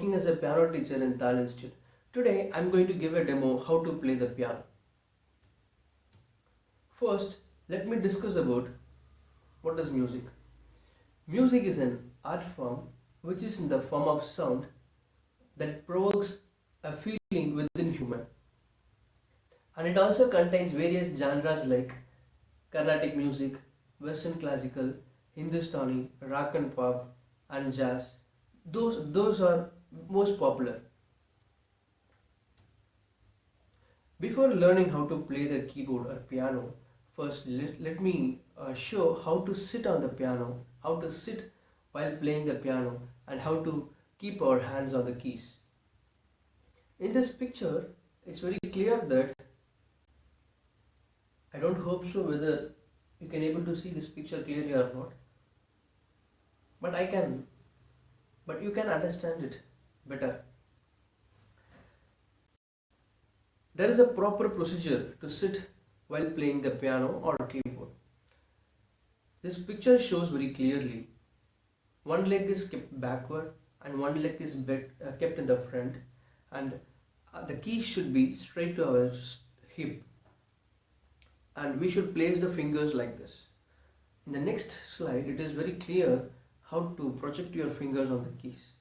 working as a piano teacher in Taal Institute. Today I'm going to give a demo how to play the piano. First, let me discuss about what is music. Music is an art form which is in the form of sound that provokes a feeling within human. And it also contains various genres like Carnatic music, Western classical, Hindustani, rock and pop, and jazz. Those are most popular. Before learning how to play the keyboard or piano, first let me show how to sit on the piano, how to sit while playing the piano, and how to keep our hands on the keys. In this picture, it's very clear that I don't hope so whether you can able to see this picture clearly or not, but you can understand it better. There is a proper procedure to sit while playing the piano or keyboard. This picture shows very clearly. One leg is kept backward and one leg is kept in the front, and the key should be straight to our hip, and we should place the fingers like this. In the next slide, it is very clear how to project your fingers on the keys.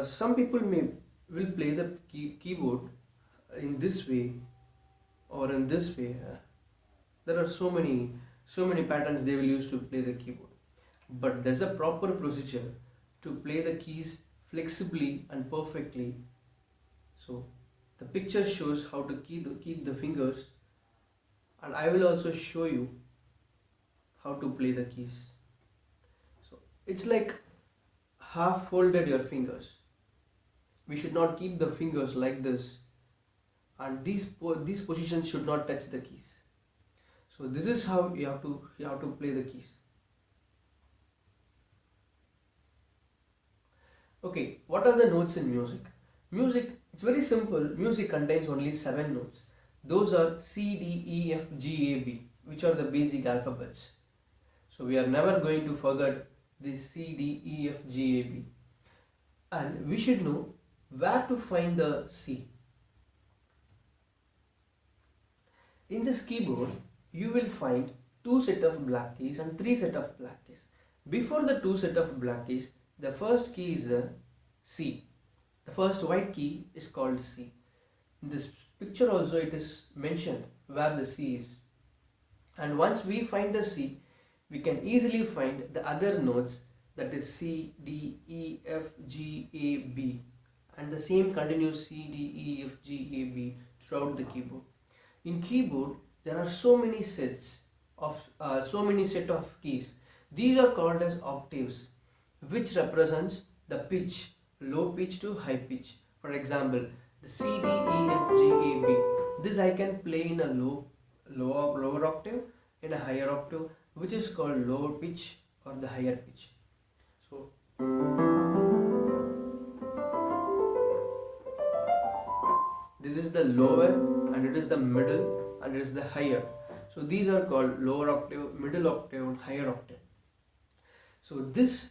Some people will play the keyboard in this way or in this way. There are so many patterns they will use to play the keyboard, but there's a proper procedure to play the keys flexibly and perfectly. So the picture shows how to keep the fingers, and I will also show you how to play the keys. So it's like half folded your fingers. We should not keep the fingers like this, and these positions should not touch the keys. So this is how you have to play the keys. Okay, what are the notes in music? Music, it's very simple. Music contains only 7 notes. Those are C, D, E, F, G, A, B, which are the basic alphabets. So we are never going to forget this C, D, E, F, G, A, B. And we should know where to find the C. In this keyboard, you will find 2 sets of black keys and 3 sets of black keys. Before the 2 sets of black keys, the first key is the C. The first white key is called C. In this picture also it is mentioned where the C is. And once we find the C, we can easily find the other notes, that is C, D, E, F, G, A, B. And the same continues C, D, E, F, G, A, B throughout the keyboard. In keyboard, there are so many set of keys. These are called as octaves, which represents the pitch, low pitch to high pitch. For example, the C, D, E, F, G, A, B. This I can play in a lower octave, in a higher octave, which is called lower pitch or the higher pitch. So this is the lower, and it is the middle, and it is the higher. So these are called lower octave, middle octave, and higher octave. So this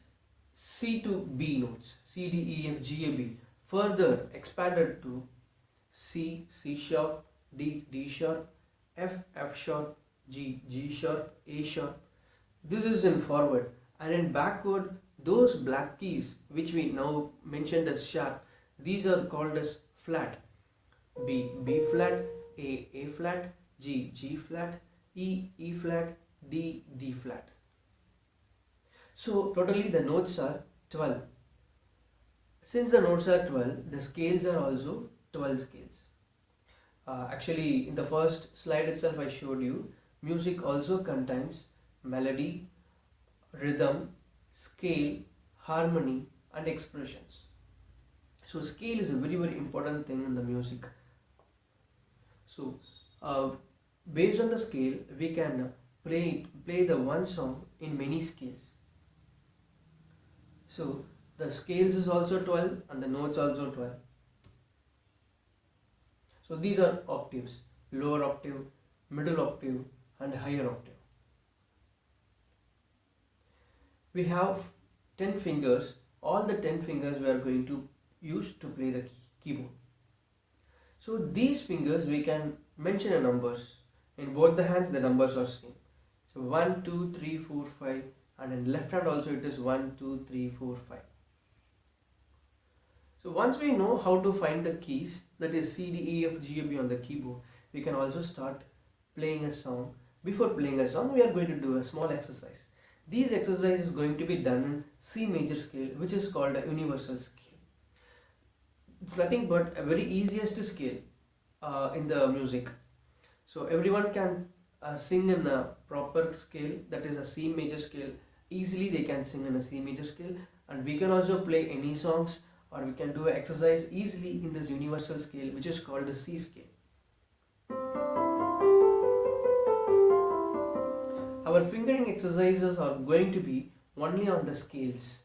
C to B notes, C, D, E, F, G, A, B, further expanded to C, C sharp, D, D sharp, F, F sharp, G, G sharp, A sharp. This is in forward, and in backward, those black keys which we now mentioned as sharp, these are called as flat. B, B flat, A flat, G, G flat, E, E flat, D, D flat. So totally the notes are 12. Since the notes are 12, the scales are also 12 scales. Actually, in the first slide itself I showed you, music also contains melody, rhythm, scale, harmony, and expressions. So scale is a very important thing in the music. So based on the scale, we can play the one song in many scales. So the scales is also 12 and the notes also 12. So these are octaves: lower octave, middle octave, and higher octave. We have 10 fingers all the 10 fingers we are going to use to play the keyboard. So these fingers we can mention a numbers. In both the hands the numbers are same. So 1, 2, 3, 4, 5, and in left hand also it is 1, 2, 3, 4, 5. So once we know how to find the keys, that is C, D, E, F, G, A, B on the keyboard, we can also start playing a song. Before playing a song, we are going to do a small exercise. These exercise is going to be done in C major scale, which is called a universal scale. It's nothing but a very easiest scale in the music. So everyone can sing in a proper scale, that is a C major scale. Easily they can sing in a C major scale, and we can also play any songs, or we can do an exercise easily in this universal scale, which is called the C scale. Our fingering exercises are going to be only on the scales.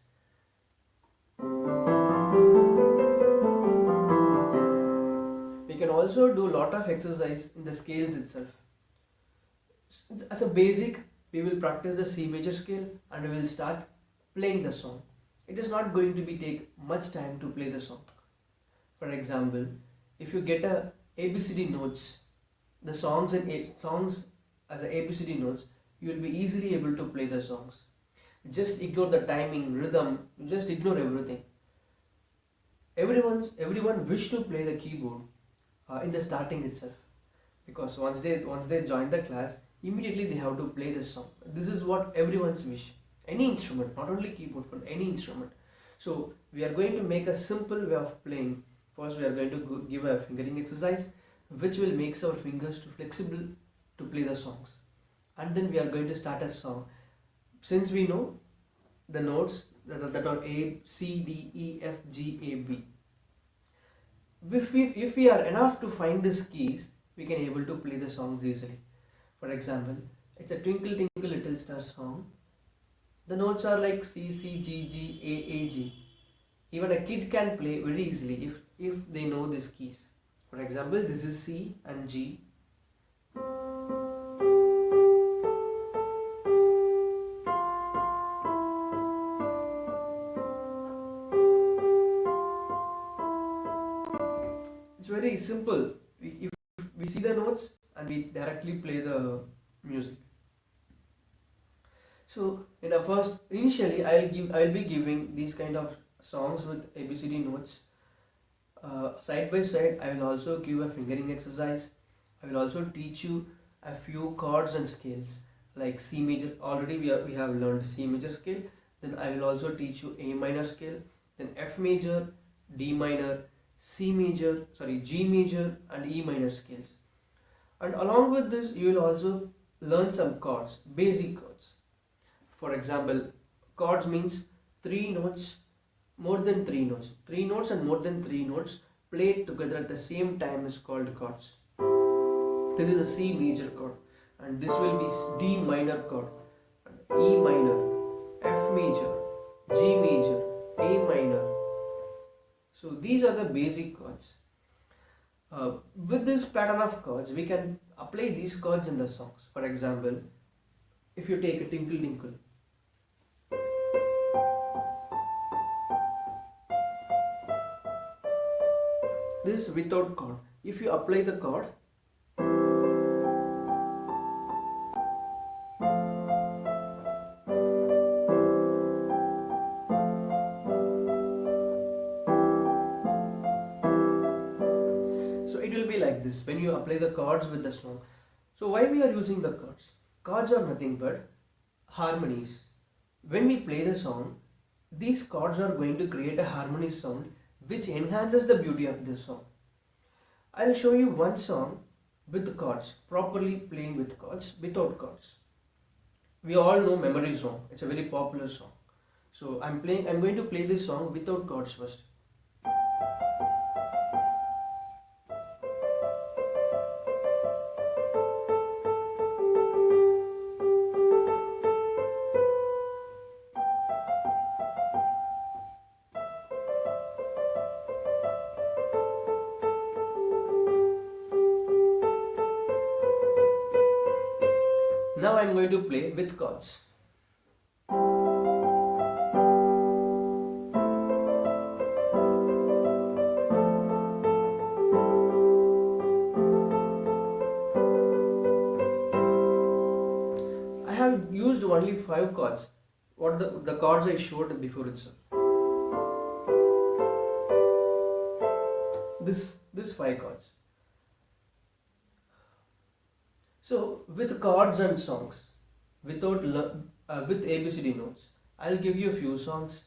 We can also do a lot of exercise in the scales itself. As a basic, we will practice the C major scale and we will start playing the song. It is not going to take much time to play the song. For example, if you get a ABCD notes, the songs as a ABCD notes, you will be easily able to play the songs. Just ignore the timing, rhythm, just ignore everything. Everyone wish to play the keyboard in the starting itself, because once they join the class, immediately they have to play the song. This is what everyone's wish. Any instrument, not only keyboard, but any instrument. So we are going to make a simple way of playing. First we are going to give a fingering exercise, which will make our fingers too flexible to play the songs. And then we are going to start a song. Since we know the notes that are A, C, D, E, F, G, A, B. If we are enough to find these keys, we can able to play the songs easily. For example, it's a Twinkle Twinkle Little Star song. The notes are like C, C, G, G, A, A, G. Even a kid can play very easily if they know these keys. For example, this is C and G. It's very simple. If we see the notes and we directly play the music. So initially I'll be giving these kind of songs with ABCD notes. Side by side, I will also give a fingering exercise. I will also teach you a few chords and scales like C major. Already we have learned C major scale. Then I will also teach you A minor scale, then F major, D minor, G major and E minor scales. And along with this, you will also learn some chords, basic chords. For example, chords means 3 notes, more than 3 notes. 3 notes and more than 3 notes played together at the same time is called chords. This is a C major chord, and this will be D minor chord, E minor, F major, G major, A minor. So these are the basic chords. With this pattern of chords, we can apply these chords in the songs. For example, if you take a Tinkle Tinkle, this is without chord. If you apply the chord, so it will be like this when you apply the chords with the song. So why we are using the chords? Chords are nothing but harmonies. When we play the song, these chords are going to create a harmony sound which enhances the beauty of this song. I'll show you one song with the chords, properly playing with chords, without chords. We all know Memory Song. It's a very popular song. So I'm going to play this song without chords first. Now I'm going to play with chords. have used only 5 chords, what the chords I showed before itself. This 5 chords. So with chords and songs, with ABCD notes, I'll give you a few songs.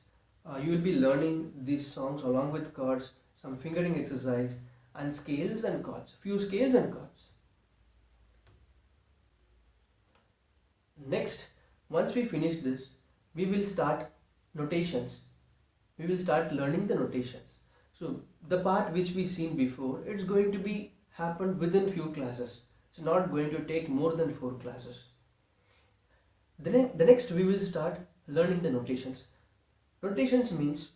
You will be learning these songs along with chords, some fingering exercise, and scales and chords. Few scales and chords. Next, once we finish this, we will start notations. We will start learning the notations. So the part which we seen before, it's going to be happened within few classes. It's not going to take more than 4 classes. The next we will start learning the notations. Notations means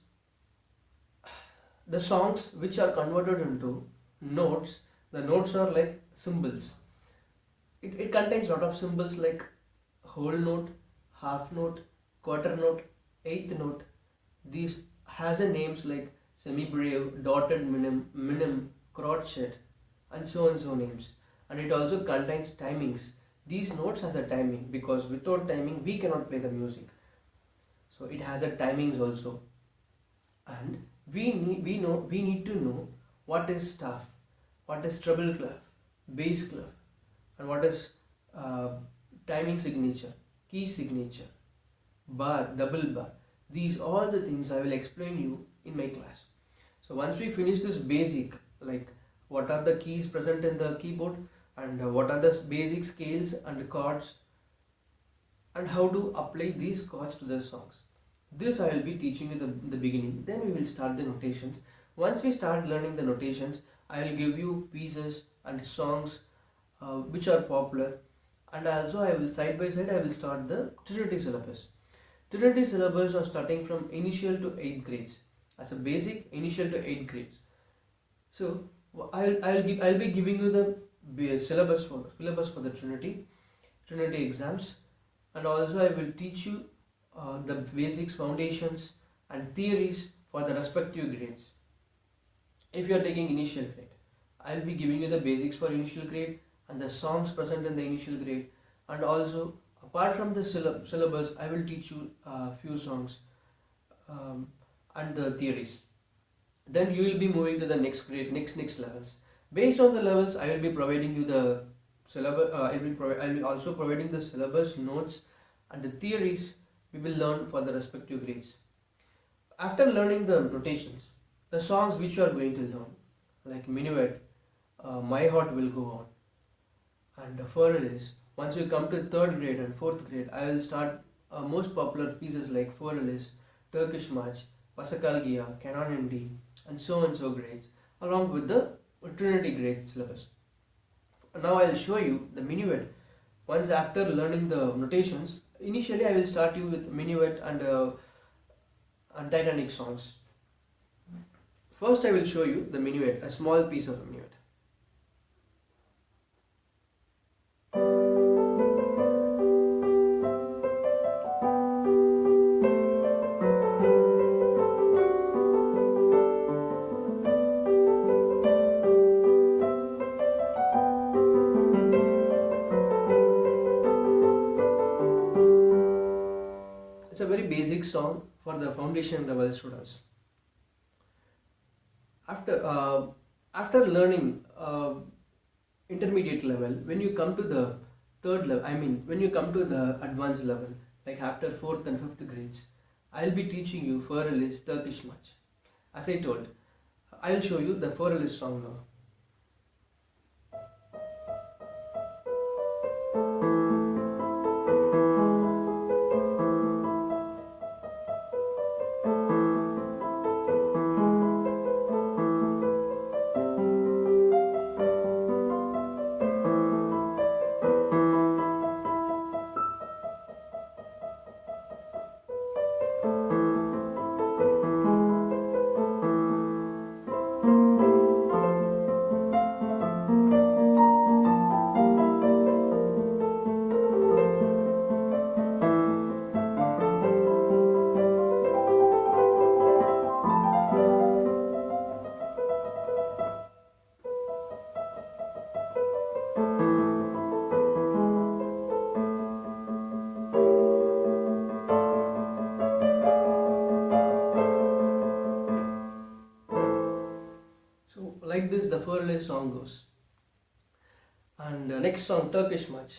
the songs which are converted into notes. The notes are like symbols. It contains a lot of symbols like whole note, half note, quarter note, eighth note. These has a names like semi-breve, dotted minim, crotchet, and so names. And it also contains timings. These notes has a timing because without timing we cannot play the music. So it has a timings also. And we need to know what is staff, what is treble clef, bass clef, and what is timing signature, key signature, bar, double bar. These all the things I will explain you in my class. So once we finish this basic, like what are the keys present in the keyboard and what are the basic scales and chords and how to apply these chords to the songs. This I will be teaching you in the beginning. Then we will start the notations. Once we start learning the notations, I will give you pieces and songs which are popular, and also I will side by side I will start the Trinity syllabus. Trinity syllabus are starting from initial to 8th grades as a basic initial to 8th grades. So I'll be giving you the syllabus for the Trinity exams, and also I will teach you the basics, foundations, and theories for the respective grades. If you are taking initial grade, I will be giving you the basics for initial grade and the songs present in the initial grade, and also apart from the syllabus, I will teach you a few songs and the theories. Then you will be moving to the next grade, next levels. Based on the levels, I will be providing you the syllabus. I will be also providing the syllabus, notes, and the theories we will learn for the respective grades. After learning the notations, the songs which you are going to learn, like Minuet, My Heart Will Go On, and Furlis. Once you come to 3rd grade and 4th grade, I will start most popular pieces like Furlis, Turkish March, Pasakalgia, Canon in D, and so grades, along with the Trinity grade syllabus. Now I will show you the Minuet. Once after learning the notations, initially I will start you with Minuet and Titanic songs. First I will show you the Minuet, a small piece of Minuet. It's a very basic song for the foundation level students. After learning intermediate level, when you come to the 3rd level, when you come to the advanced level, like after 4th and 5th grades, I'll be teaching you Furlis, Turkish March. As I told, I'll show you the Furlis song now. Furle song goes. And next song, Turkish March.